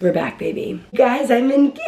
We're back, baby. Guys, I'm engaged.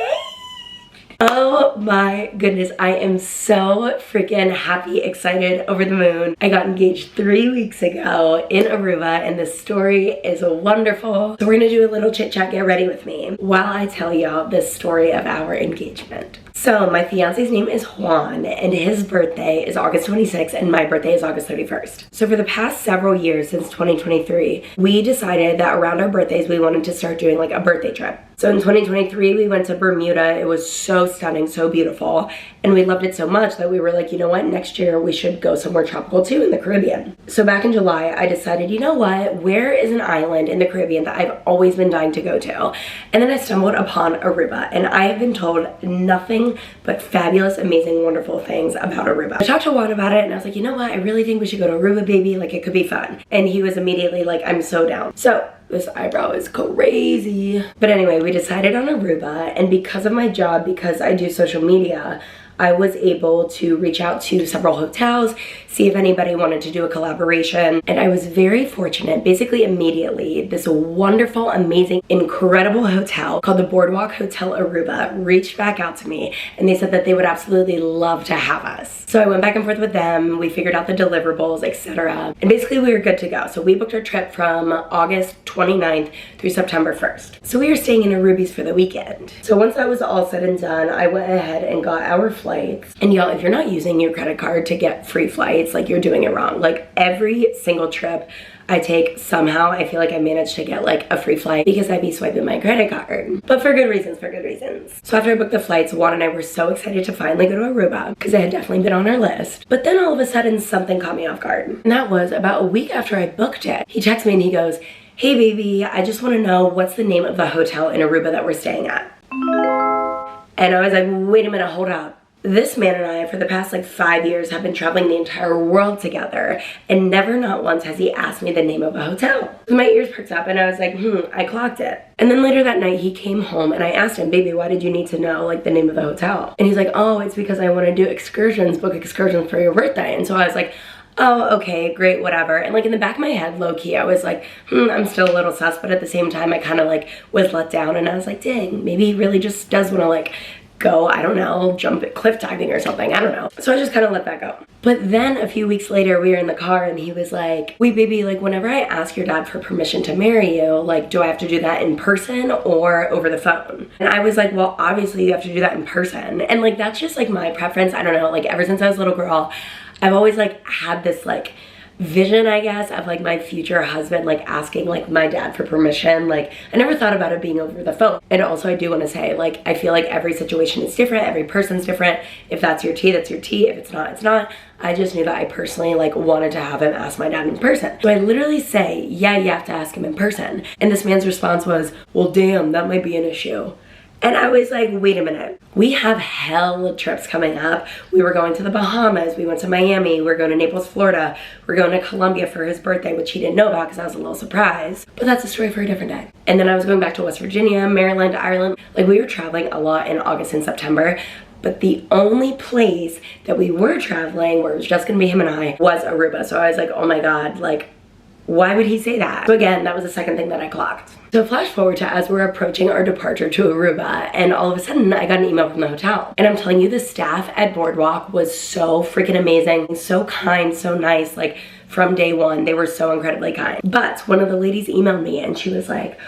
Oh my goodness, I am so freaking happy, excited, over the moon. I got engaged 3 weeks ago in Aruba, and the story is wonderful. So we're gonna do a little chit chat, get ready with me, while I tell y'all the story of our engagement. So my fiance's name is Juan, and his birthday is August 26th, and my birthday is August 31st. So for the past several years, since 2023, we decided that around our birthdays, we wanted to start doing like a birthday trip. So in 2023, we went to Bermuda. It was so stunning, so beautiful. And we loved it so much that we were like, you know what, next year we should go somewhere tropical too in the Caribbean. So back in July, I decided, you know what, where is an island in the Caribbean that I've always been dying to go to? And then I stumbled upon Aruba, and I have been told nothing but fabulous, amazing, wonderful things about Aruba. I talked to Juan about it, and I was like, you know what, I really think we should go to Aruba, baby. Like, it could be fun. And he was immediately like, I'm so down. So this eyebrow is crazy. But anyway, we decided on Aruba, and because of my job, because I do social media, I was able to reach out to several hotels, see if anybody wanted to do a collaboration, and I was very fortunate. Basically immediately, this wonderful, amazing, incredible hotel called the Boardwalk Hotel Aruba reached back out to me, and they said that they would absolutely love to have us. So I went back and forth with them, we figured out the deliverables, etc. And basically we were good to go. So we booked our trip from August 29th through September 1st. So we were staying in Aruba's for the weekend. So once that was all said and done, I went ahead and got our flights. And y'all, if you're not using your credit card to get free flights, like, you're doing it wrong. Like, every single trip I take, somehow I feel like I managed to get like a free flight because I'd be swiping my credit card. But for good reasons, for good reasons. So after I booked the flights, Juan and I were so excited to finally go to Aruba because it had definitely been on our list. But then all of a sudden, something caught me off guard. And that was about a week after I booked it. He texted me and he goes, hey baby, I just want to know what's the name of the hotel in Aruba that we're staying at. And I was like, wait a minute, hold up. This man and I, for the past like 5 years, have been traveling the entire world together, and never, not once, has he asked me the name of a hotel. So my ears perked up and I was like, I clocked it. And then later that night he came home and I asked him, baby, why did you need to know like the name of the hotel? And he's like, oh, it's because I want to do excursions, book excursions for your birthday. And so I was like, oh, okay, great, whatever. And like in the back of my head, low key, I was like, I'm still a little sus, but at the same time, I kind of like was let down, and I was like, dang, maybe he really just does want to like go, I don't know, jump at cliff diving or something, I don't know. So I just kind of let that go. But then a few weeks later, we were in the car and he was like, wait baby, like whenever I ask your dad for permission to marry you, like do I have to do that in person or over the phone? And I was like, well, obviously you have to do that in person. And like, that's just like my preference. I don't know, like ever since I was a little girl, I've always like had this like vision, I guess, of like my future husband like asking like my dad for permission. Like I never thought about it being over the phone. And also I do want to say, like, I feel like every situation is different, every person's different. If that's your tea, that's your tea. If it's not, it's not. I just knew that I personally like wanted to have him ask my dad in person. So I literally say, yeah, you have to ask him in person. And this man's response was, well, damn, that might be an issue. And I was like, wait a minute. We have hell trips coming up. We were going to the Bahamas. We went to Miami. We're going to Naples, Florida. We're going to Colombia for his birthday, which he didn't know about because I was a little surprised. But that's a story for a different day. And then I was going back to West Virginia, Maryland, Ireland. Like we were traveling a lot in August and September. But the only place that we were traveling where it was just gonna be him and I was Aruba. So I was like, oh my God, like, why would he say that? So again, that was the second thing that I clocked. So flash forward to as we're approaching our departure to Aruba, and all of a sudden I got an email from the hotel. And I'm telling you, the staff at Boardwalk was so freaking amazing, so kind, so nice. Like from day one, they were so incredibly kind. But one of the ladies emailed me and she was like,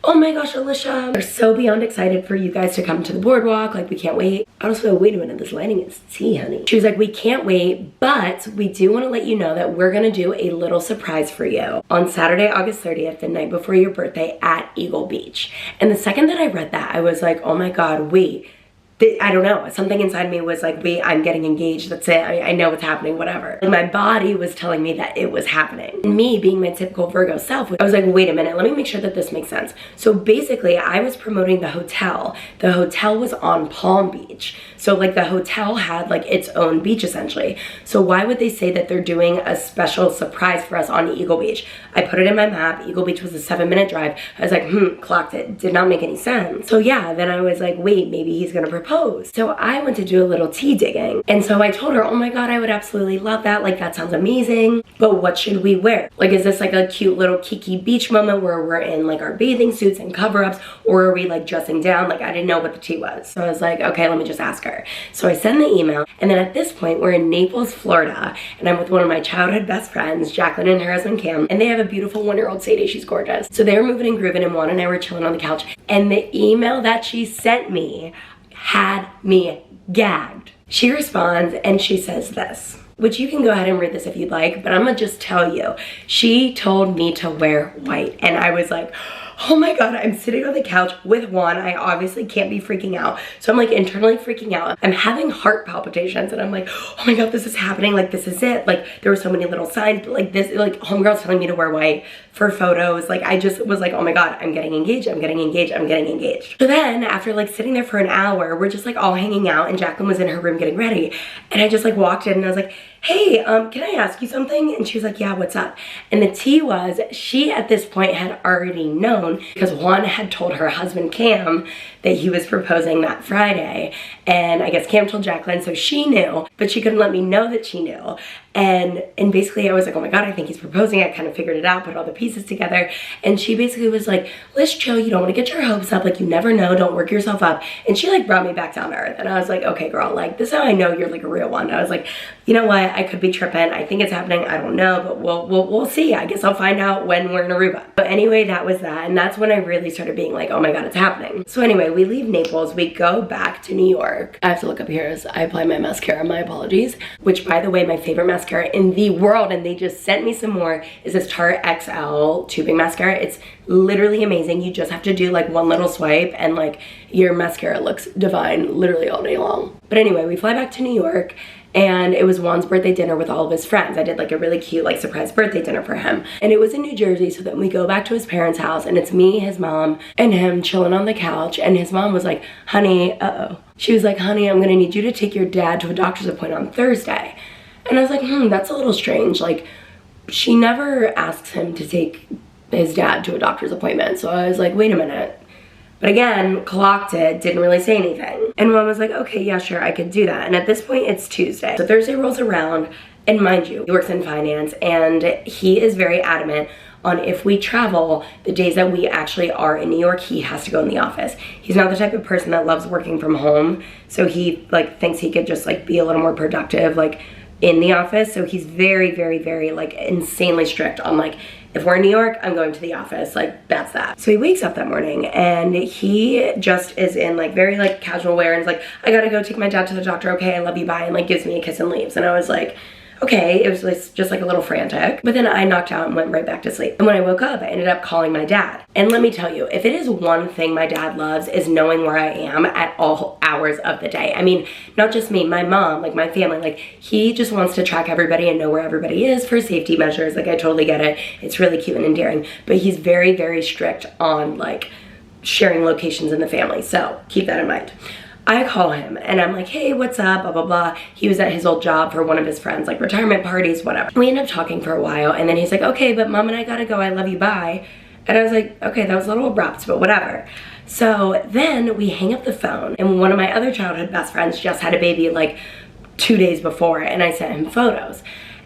oh my gosh, Alicia, we're so beyond excited for you guys to come to the Boardwalk. Like, we can't wait. I was like, wait a minute, this lighting is tea, honey. She was like, we can't wait, but we do want to let you know that we're going to do a little surprise for you on Saturday, August 30th, the night before your birthday at Eagle Beach. And the second that I read that, I was like, oh my God, wait. I don't know, something inside me was like, wait, I'm getting engaged, that's it, I know what's happening, whatever. And my body was telling me that it was happening. And me being my typical Virgo self, I was like, wait a minute, let me make sure that this makes sense. So basically, I was promoting the hotel. The hotel was on Palm Beach. So like the hotel had like its own beach essentially. So why would they say that they're doing a special surprise for us on Eagle Beach? I put it in my map, Eagle Beach was a 7-minute drive. I was like, clocked it, did not make any sense. So yeah, then I was like, wait, maybe he's gonna propose propose. So I went to do a little tea digging. And so I told her, oh my God, I would absolutely love that. Like, that sounds amazing. But what should we wear? Like, is this like a cute little kiki beach moment where we're in like our bathing suits and cover-ups, or are we like dressing down? Like, I didn't know what the tea was. So I was like, okay, let me just ask her. So I send the email, and then at this point we're in Naples, Florida, and I'm with one of my childhood best friends, Jacqueline, and her husband Cam, and they have a beautiful 1-year-old Sadie. She's gorgeous. So they were moving and grooving, and Juan and I were chilling on the couch, and the email that she sent me had me gagged. She responds and she says this, which you can go ahead and read this if you'd like, but I'm gonna just tell you. She told me to wear white, and I was like, oh my God, I'm sitting on the couch with Juan. I obviously can't be freaking out. So I'm like internally freaking out. I'm having heart palpitations, and I'm like, oh my God, this is happening. Like, this is it. Like, there were so many little signs, but like this, like homegirl's telling me to wear white for photos. Like, I just was like, oh my God, I'm getting engaged. I'm getting engaged. I'm getting engaged. So then after like sitting there for an hour, we're just like all hanging out, and Jacqueline was in her room getting ready. And I just like walked in and I was like, hey, can I ask you something? And she was like, yeah, what's up? And the tea was, she at this point had already known, because Juan had told her husband Cam that he was proposing that Friday. And I guess Cam told Jacqueline, so she knew, but she couldn't let me know that she knew. And basically I was like, oh my God, I think he's proposing. I kind of figured it out, put all the pieces together. And she basically was like, let's chill. You don't want to get your hopes up. Like, you never know. Don't work yourself up. And she like brought me back down to earth. And I was like, okay, girl, like, this is how I know you're like a real one. I was like, you know what? I could be tripping. I think it's happening. I don't know, but we'll see. I guess I'll find out when we're in Aruba. But anyway, that was that. And that's when I really started being like, oh my God, it's happening. So anyway, we leave Naples. We go back to New York. I have to look up here as I apply my mascara. My apologies. Which, by the way, my favorite mascara in the world, and they just sent me some more, is this Tarte XL tubing mascara. It's literally amazing. You just have to do like one little swipe, and like your mascara looks divine literally all day long. But anyway, we fly back to New York, and it was Juan's birthday dinner with all of his friends. I did like a really cute like surprise birthday dinner for him. And it was in New Jersey, so then we go back to his parents' house, and it's me, his mom, and him chilling on the couch. And his mom was like, honey, she was like, honey, I'm gonna need you to take your dad to a doctor's appointment on Thursday. And I was like, that's a little strange. Like, she never asks him to take his dad to a doctor's appointment. So I was like, wait a minute. But again, clocked it, didn't really say anything. And Mom was like, okay, yeah, sure, I could do that. And at this point, it's Tuesday. So Thursday rolls around, and mind you, he works in finance, and he is very adamant on, if we travel, the days that we actually are in New York, he has to go in the office. He's not the type of person that loves working from home. So he like thinks he could just like be a little more productive like in the office. So he's very, very, very like insanely strict on like, if we're in New York, I'm going to the office. Like, that's that. So he wakes up that morning, and he just is in like very like casual wear, and is like, I gotta go take my dad to the doctor. Okay, I love you, bye. And like gives me a kiss and leaves. And I was like, okay, it was just like a little frantic. But then I knocked out and went right back to sleep. And when I woke up, I ended up calling my dad. And let me tell you, if it is one thing my dad loves, is knowing where I am at all hours of the day. I mean, not just me, my mom, like my family, like he just wants to track everybody and know where everybody is for safety measures. Like, I totally get it. It's really cute and endearing. But he's very, very strict on like sharing locations in the family. So keep that in mind. I call him and I'm like, hey, what's up, blah, blah, blah. He was at his old job for one of his friends, like retirement parties, whatever. We end up talking for a while, and then he's like, okay, but Mom and I gotta go, I love you, bye. And I was like, okay, that was a little abrupt, but whatever. So then we hang up the phone, and one of my other childhood best friends just had a baby like 2 days before, and I sent him photos.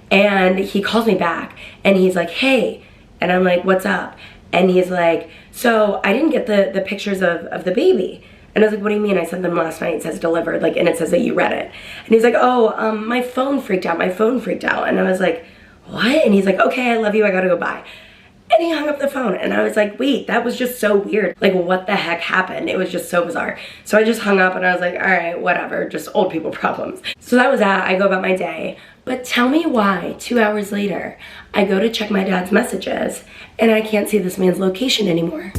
And he calls me back and he's like, hey, and I'm like, what's up? And he's like, so I didn't get the pictures of the baby. And I was like, what do you mean? I sent them last night. It says delivered, like, and it says that you read it. And he's like, oh, my phone freaked out. My phone freaked out. And I was like, what? And he's like, okay, I love you. I gotta go, bye. And he hung up the phone. And I was like, wait, that was just so weird. Like, what the heck happened? It was just so bizarre. So I just hung up and I was like, all right, whatever, just old people problems. So that was that. I go about my day. But tell me why 2 hours later, I go to check my dad's messages and I can't see this man's location anymore.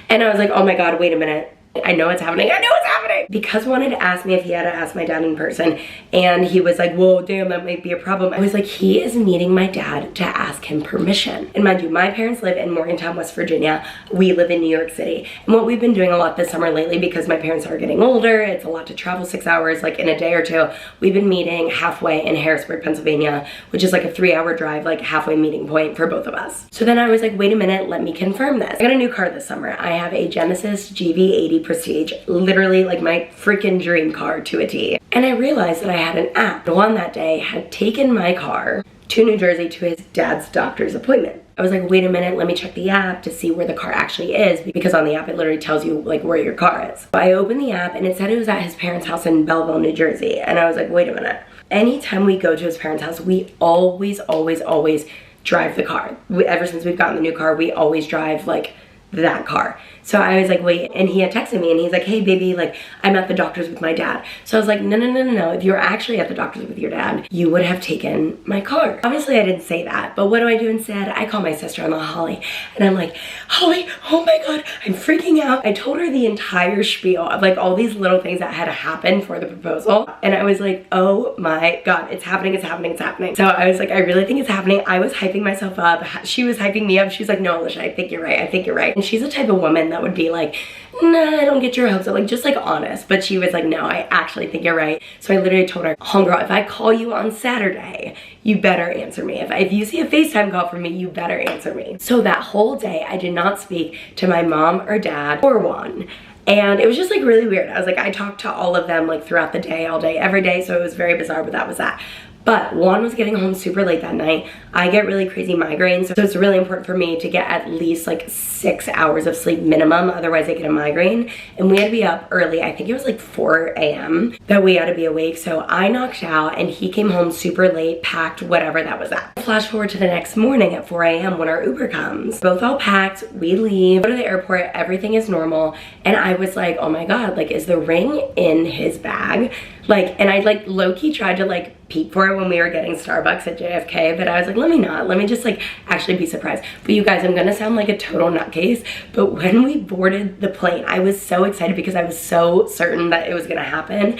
And I was like, oh my God, wait a minute. I know it's happening. I know it's happening. kidding. Because Juan had asked me if he had to ask my dad in person, and he was like, whoa, damn, that might be a problem. I was like, he is needing my dad to ask him permission. And mind you, my parents live in Morgantown, West Virginia. We live in New York City. And what we've been doing a lot this summer lately, because my parents are getting older, it's a lot to travel 6 hours, like in a day or two, we've been meeting halfway in Harrisburg, Pennsylvania, which is like a 3-hour drive, like halfway meeting point for both of us. So then I was like, wait a minute, let me confirm this. I got a new car this summer. I have a Genesis GV80 Prestige, literally like my freaking dream car to a T. And I realized that I had an app. Juan that day had taken my car to New Jersey to his dad's doctor's appointment. I was like, wait a minute, let me check the app to see where the car actually is, because on the app it literally tells you like where your car is. So I opened the app and it said it was at his parents' house in Belleville, New Jersey. And I was like, wait a minute. Anytime we go to his parents' house, we always drive the car. Ever since we've gotten the new car, we always drive like that car. So I was like, wait, and he had texted me and he's like, hey baby, like I'm at the doctor's with my dad. So I was like, no. If you were actually at the doctor's with your dad, you would have taken my car. Obviously I didn't say that, but what do I do instead? I call my sister-in-law Holly and I'm like, Holly, oh my God, I'm freaking out. I told her the entire spiel of like all these little things that had to happen for the proposal. And I was like, oh my God, it's happening. So I was like, I really think it's happening. I was hyping myself up. She was hyping me up. She's like, no, Alicia, I think you're right. And she's the type of woman that would be like, nah, I don't get your hopes up, like just like honest. But she was like, no, I actually think you're right. So I literally told her, homegirl, if I call you on Saturday, you better answer me. If you see a FaceTime call from me, you better answer me. So that whole day, I did not speak to my mom or dad or Juan. And it was just like really weird. I was like, I talked to all of them like throughout the day, all day, every day. So it was very bizarre, but that was that. But Juan was getting home super late that night. I get really crazy migraines, so it's really important for me to get at least like 6 hours of sleep minimum, otherwise I get a migraine. And we had to be up early. I think it was like 4 a.m. that we had to be awake. So I knocked out and he came home super late, packed, whatever that was at. Flash forward to the next morning at 4 a.m. when our Uber comes. Both all packed, we leave, go to the airport, everything is normal. And I was like, oh my God, like is the ring in his bag? Like, and I like low-key tried to like peek for it when we were getting Starbucks at JFK, but I was like, let me just like actually be surprised. But you guys, I'm gonna sound like a total nutcase, but when we boarded the plane, I was so excited because I was so certain that it was gonna happen.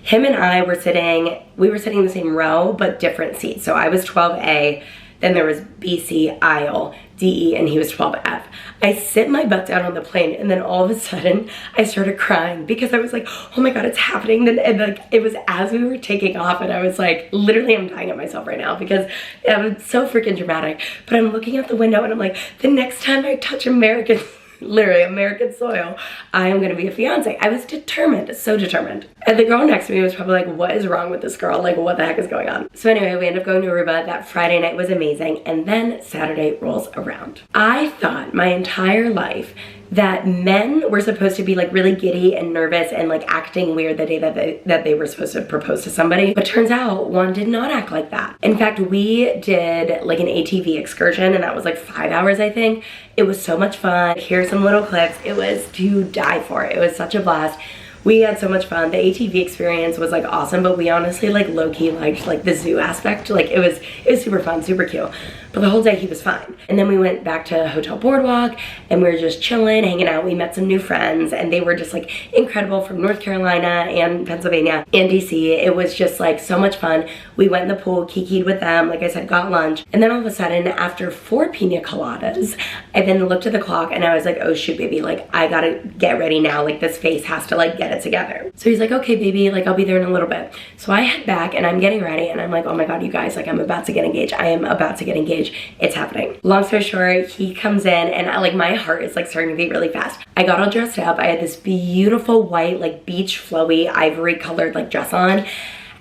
Him and I were sitting, we were sitting in the same row, but different seats. So I was 12A, then there was BC, aisle, DE, and he was 12F. I sit my butt down on the plane, and then all of a sudden, I started crying because I was like, oh my God, it's happening. And like, it was as we were taking off, and I was like, literally, I'm dying at myself right now because it was so freaking dramatic. But I'm looking out the window, and I'm like, the next time I touch American, literally American soil, I am gonna be a fiance. I was determined, so determined. And the girl next to me was probably like, what is wrong with this girl? Like, what the heck is going on? So anyway, we ended up going to Aruba. That Friday night was amazing. And then Saturday rolls around. I thought my entire life that men were supposed to be like really giddy and nervous and like acting weird the day that they were supposed to propose to somebody. But turns out Juan did not act like that. In fact, we did like an ATV excursion, and that was like 5 hours, I think. It was so much fun. Here's some little clips. It was to die for. It was such a blast. We had so much fun. The ATV experience was like awesome, but we honestly like low-key liked like the zoo aspect. Like it was super fun, super cute. But the whole day he was fine. And then we went back to Hotel Boardwalk and we were just chilling, hanging out. We met some new friends and they were just like incredible from North Carolina and Pennsylvania and DC. It was just like so much fun. We went in the pool, kikied with them, like I said, got lunch. And then all of a sudden, after 4 pina coladas, I then looked at the clock and I was like, oh shoot, baby, like I gotta get ready now. Like this face has to like get it together. So he's like, okay, baby, like I'll be there in a little bit. So I head back and I'm getting ready and I'm like, oh my God, you guys, like I'm about to get engaged. I am about to get engaged. It's happening. Long story short, he comes in and like my heart is like starting to beat really fast. I got all dressed up. I had this beautiful white, like beach flowy, ivory colored like dress on.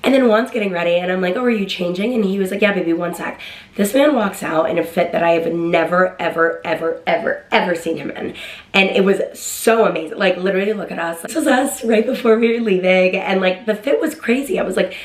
And then Juan's getting ready and I'm like, oh, are you changing? And he was like, yeah, baby, one sec. This man walks out in a fit that I have never, ever seen him in. And it was so amazing. Like literally look at us. This was us right before we were leaving. And like the fit was crazy. I was like,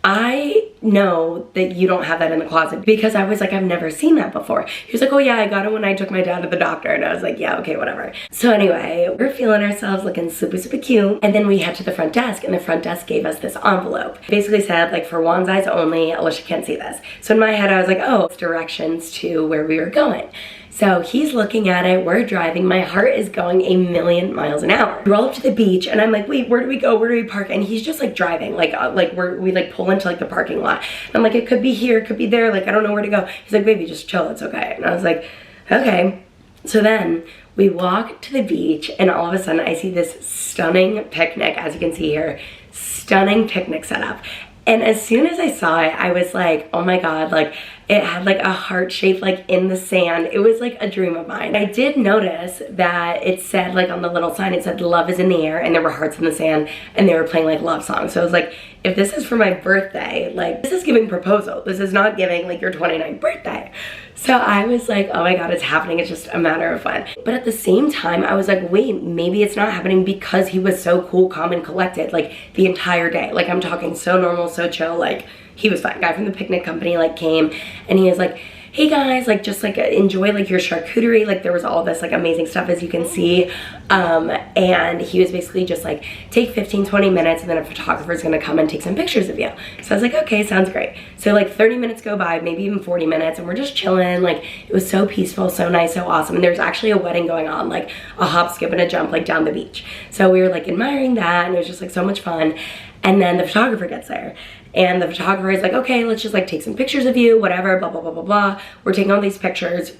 I know that you don't have that in the closet, because I was like, I've never seen that before. He was like, oh yeah, I got it when I took my dad to the doctor. And I was like, yeah, okay, whatever. So anyway, we're feeling ourselves looking super cute. And then we head to the front desk and the front desk gave us this envelope. It basically said like, for Juan's eyes only, Alicia can't see this. So in my head, I was like, oh, it's directions to where we were going. So he's looking at it, we're driving, my heart is going a million miles an hour. We roll up to the beach and I'm like, wait, where do we go? Where do we park? And he's just like driving, we like pull into like the parking lot. And I'm like, it could be here, it could be there, like I don't know where to go. He's like, baby, just chill, it's okay. And I was like, okay. So then we walk to the beach and all of a sudden I see this stunning picnic, as you can see here, stunning picnic setup. And as soon as I saw it, I was like, oh my God, like it had like a heart shape like in the sand. It was like a dream of mine. I did notice that it said like on the little sign, it said love is in the air and there were hearts in the sand and they were playing like love songs. So I was like, if this is for my birthday, like this is giving proposal. This is not giving like your 29th birthday. So I was like, oh my God, it's happening. It's just a matter of fun. But at the same time, I was like, wait, maybe it's not happening because he was so cool, calm, and collected like the entire day. Like I'm talking so normal, so chill, like he was fine. Guy from the picnic company like came and he was like, hey guys, like just like enjoy like your charcuterie. Like there was all this like amazing stuff as you can see. And he was basically just like, take 15-20 minutes and then a photographer is gonna come and take some pictures of you. So I was like, okay, sounds great. So like 30 minutes go by, maybe even 40 minutes, and we're just chilling. Like it was so peaceful, so nice, so awesome. And there's actually a wedding going on, like a hop, skip, and a jump like down the beach. So we were like admiring that and it was just like so much fun. And then the photographer gets there. And the photographer is like, okay, let's just like take some pictures of you, whatever, blah, blah, blah, blah, blah. We're taking all these pictures.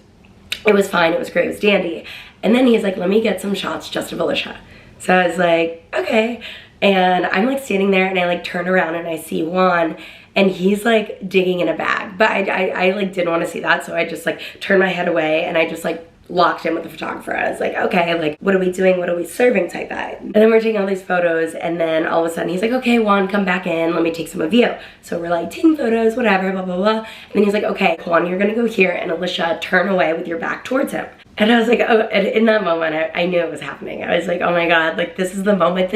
It was fine, it was great, it was dandy. And then he's like, let me get some shots just of Alicia. So I was like, okay. And I'm like standing there and I like turn around and I see Juan and he's like digging in a bag. But I like didn't want to see that. So I just like turned my head away and I just like locked in with the photographer. I was like, okay, like what are we doing? What are we serving type vibe? And then we're taking all these photos and then all of a sudden he's like, okay, Juan, come back in. Let me take some of you. So we're like taking photos, whatever, blah, blah, blah. And then he's like, okay, Juan, you're gonna go here, and Alicia, turn away with your back towards him. And I was like, oh, and in that moment, I knew it was happening. I was like, oh my God, like this is the moment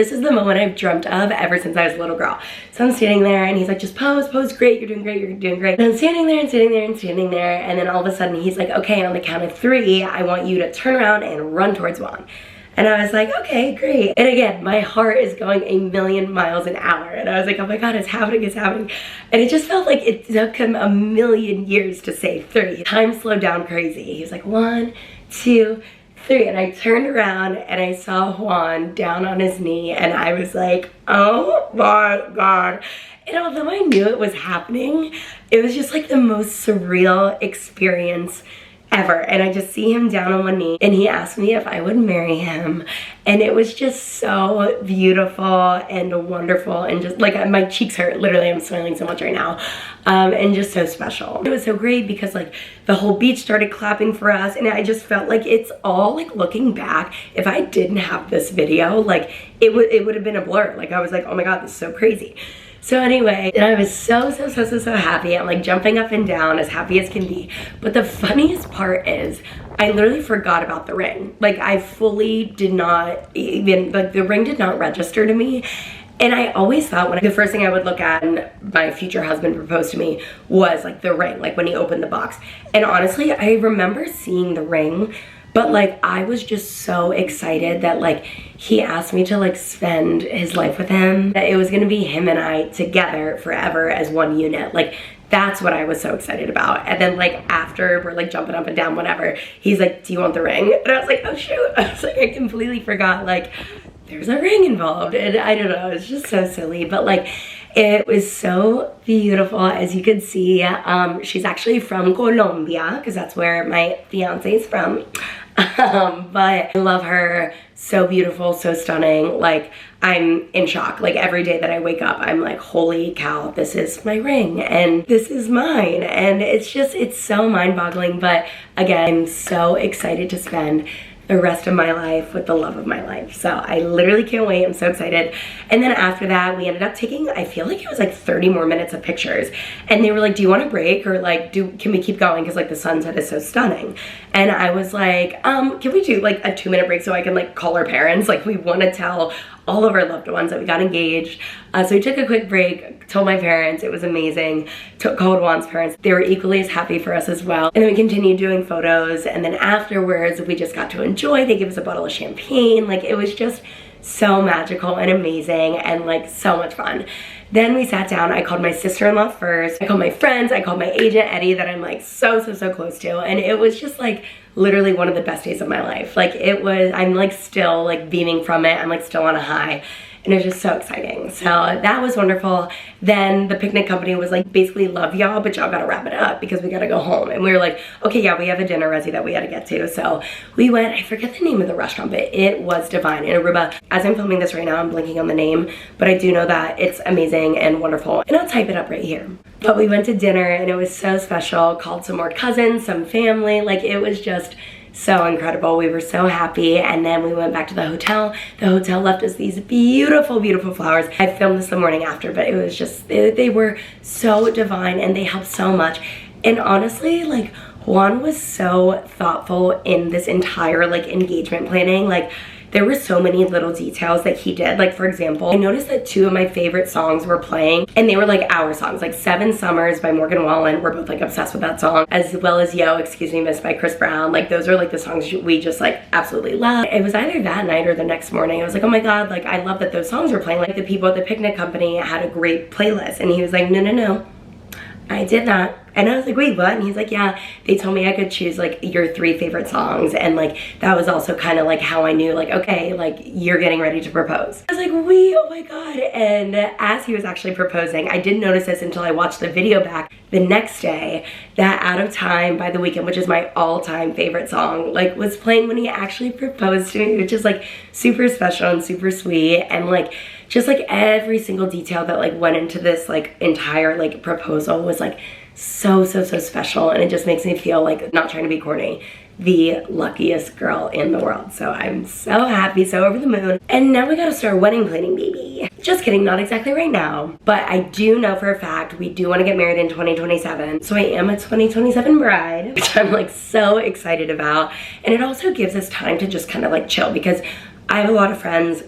I've dreamt of ever since I was a little girl. So I'm standing there and he's like, just pose, great, you're doing great, you're doing great. And I'm standing there and standing there and standing there. And then all of a sudden he's like, okay, on the count of 3, I want you to turn around and run towards Juan. And I was like, okay, great. And again, my heart is going a million miles an hour. And I was like, oh my God, it's happening, it's happening. And it just felt like it took him a million years to say 3. Time slowed down crazy. He was like, 1, 2, 3. And I turned around and I saw Juan down on his knee and I was like, oh my God. And although I knew it was happening, it was just like the most surreal experience ever. And I just see him down on one knee and he asked me if I would marry him. And it was just so beautiful and wonderful and just like my cheeks hurt. Literally, I'm smiling so much right now. And just so special. It was so great because like the whole beach started clapping for us and I just felt like it's all like looking back, if I didn't have this video, like it would have been a blur. Like I was like, oh my God, this is so crazy. So anyway, and I was so happy. I'm like jumping up and down, as happy as can be. But the funniest part is I literally forgot about the ring. Like I fully did not even, like the ring did not register to me. And I always thought the first thing I would look at when my future husband proposed to me was like the ring, like when he opened the box. And honestly, I remember seeing the ring, but like I was just so excited that like he asked me to like spend his life with him, that it was gonna be him and I together forever as one unit. Like that's what I was so excited about. And then like after we're like jumping up and down, whatever, he's like, do you want the ring? And I was like, oh shoot. I was like, I completely forgot like there's a ring involved. And I don't know, it's just so silly. But like it was so beautiful, as you can see. She's actually from Colombia because that's where my fiance is from. But I love her, so beautiful, so stunning. Like I'm in shock. Like every day that I wake up, I'm like, holy cow, this is my ring and this is mine. And it's just, it's so mind-boggling. But again, I'm so excited to spend the rest of my life with the love of my life. So I literally can't wait. I'm so excited. And then after that, we ended up taking, I feel like it was like 30 more minutes of pictures. And they were like, do you want a break? Or like, can we keep going? Because like the sunset is so stunning. And I was like, can we do like a 2-minute break so I can like call our parents? Like we want to tell all of our loved ones that we got engaged. So we took a quick break, told my parents, it was amazing. Called Juan's parents. They were equally as happy for us as well. And then we continued doing photos. And then afterwards, we just got to enjoy. They gave us a bottle of champagne. Like it was just so magical and amazing and like so much fun. Then we sat down. I called my sister-in-law first. I called my friends. I called my agent, Eddie, that I'm like so close to. And it was just like literally one of the best days of my life. Like it was, I'm like still like beaming from it. I'm like still on a high. And it was just so exciting. So that was wonderful. Then the picnic company was like, basically love y'all, but y'all gotta wrap it up because we gotta go home. And we were like, okay, yeah, we have a dinner resi that we had to get to. So we went, I forget the name of the restaurant, but it was divine in Aruba. As I'm filming this right now, I'm blanking on the name, but I do know that it's amazing and wonderful. And I'll type it up right here. But we went to dinner and it was so special. Called some more cousins, some family. Like it was just so incredible. We were so happy. And then we went back to the hotel. The hotel left us these beautiful, beautiful flowers. I filmed this the morning after, but it was just, they were so divine and they helped so much. And honestly, like Juan was so thoughtful in this entire like engagement planning. Like there were so many little details that he did. Like for example, I noticed that 2 of my favorite songs were playing and they were like our songs, like 7 Summers by Morgan Wallen. We're both like obsessed with that song, as well as Yo, Excuse Me Miss by Chris Brown. Like those are like the songs we just like absolutely love. It was either that night or the next morning. I was like, oh my God, like I love that those songs were playing. Like the people at the picnic company had a great playlist. And he was like, no, I did not. And I was like, wait, what? And he's like, yeah, they told me I could choose like your 3 favorite songs. And like, that was also kind of like how I knew like, okay, like you're getting ready to propose. I was like, wait, oh my God. And as he was actually proposing, I didn't notice this until I watched the video back the next day, that Out of Time by The Weeknd, which is my all-time favorite song, like was playing when he actually proposed to me, which is like super special and super sweet. And like, just like every single detail that like went into this like entire like proposal was like so special. And it just makes me feel like, not trying to be corny, the luckiest girl in the world. So I'm so happy, so over the moon. And now we gotta start wedding planning, baby. Just kidding, not exactly right now, but I do know for a fact we do want to get married in 2027. So I am a 2027 bride, which I'm like so excited about. And it also gives us time to just kind of like chill, because I have a lot of friends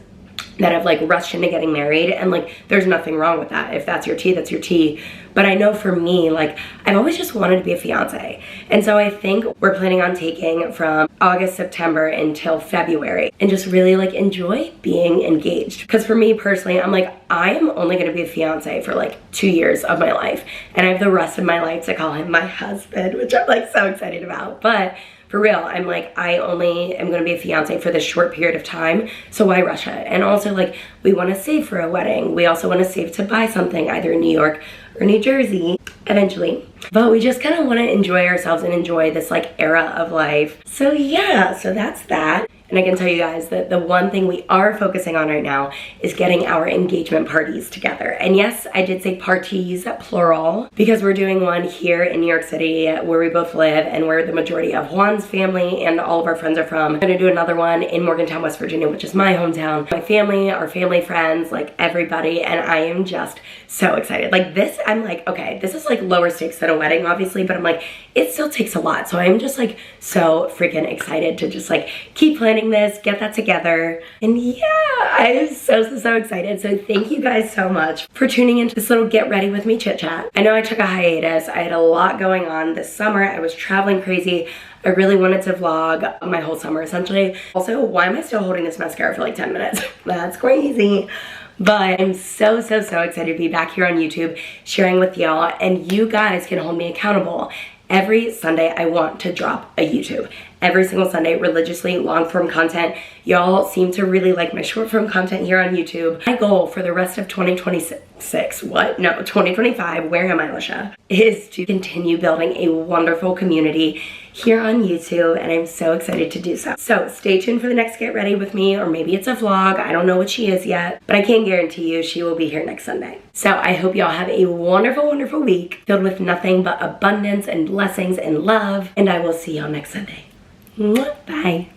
that have like rushed into getting married, and like there's nothing wrong with that. If that's your tea, that's your tea. But I know for me, like I've always just wanted to be a fiance. And so I think we're planning on taking from August, September until February and just really like enjoy being engaged. Because for me personally, I'm like, I am only gonna be a fiance for like 2 years of my life. And I have the rest of my life to call him my husband, which I'm like so excited about. But for real, I'm like, I only am gonna be a fiance for this short period of time, so why rush it? And also like, we wanna save for a wedding. We also wanna save to buy something either in New York or New Jersey eventually. But we just kinda wanna enjoy ourselves and enjoy this like era of life. So yeah, so that's that. And I can tell you guys that the one thing we are focusing on right now is getting our engagement parties together. And yes, I did say parties, plural, because we're doing one here in New York City where we both live and where the majority of Juan's family and all of our friends are from. I'm gonna do another one in Morgantown, West Virginia, which is my hometown. My family, our family friends, like everybody, and I am just so excited. Like this, I'm like, okay, this is like lower stakes than a wedding, obviously, but I'm like, it still takes a lot. So I'm just like so freaking excited to just like keep planning this, get that together. And yeah, I'm so excited. So thank you guys so much for tuning into this little get ready with me chit chat. I know I took a hiatus. I had a lot going on this summer. I was traveling crazy. I really wanted to vlog my whole summer essentially. Also, why am I still holding this mascara for like 10 minutes? That's crazy. But I'm so excited to be back here on YouTube sharing with y'all, and you guys can hold me accountable. Every Sunday, I want to drop a YouTube. Every single Sunday, religiously, long form content. Y'all seem to really like my short form content here on YouTube. My goal for the rest of 2025, where am I, Lisha? Is to continue building a wonderful community here on YouTube, and I'm so excited to do so. So stay tuned for the next Get Ready with me, or maybe it's a vlog. I don't know what she is yet, but I can guarantee you she will be here next Sunday. So I hope y'all have a wonderful week filled with nothing but abundance and blessings and love, and I will see y'all next Sunday. Bye.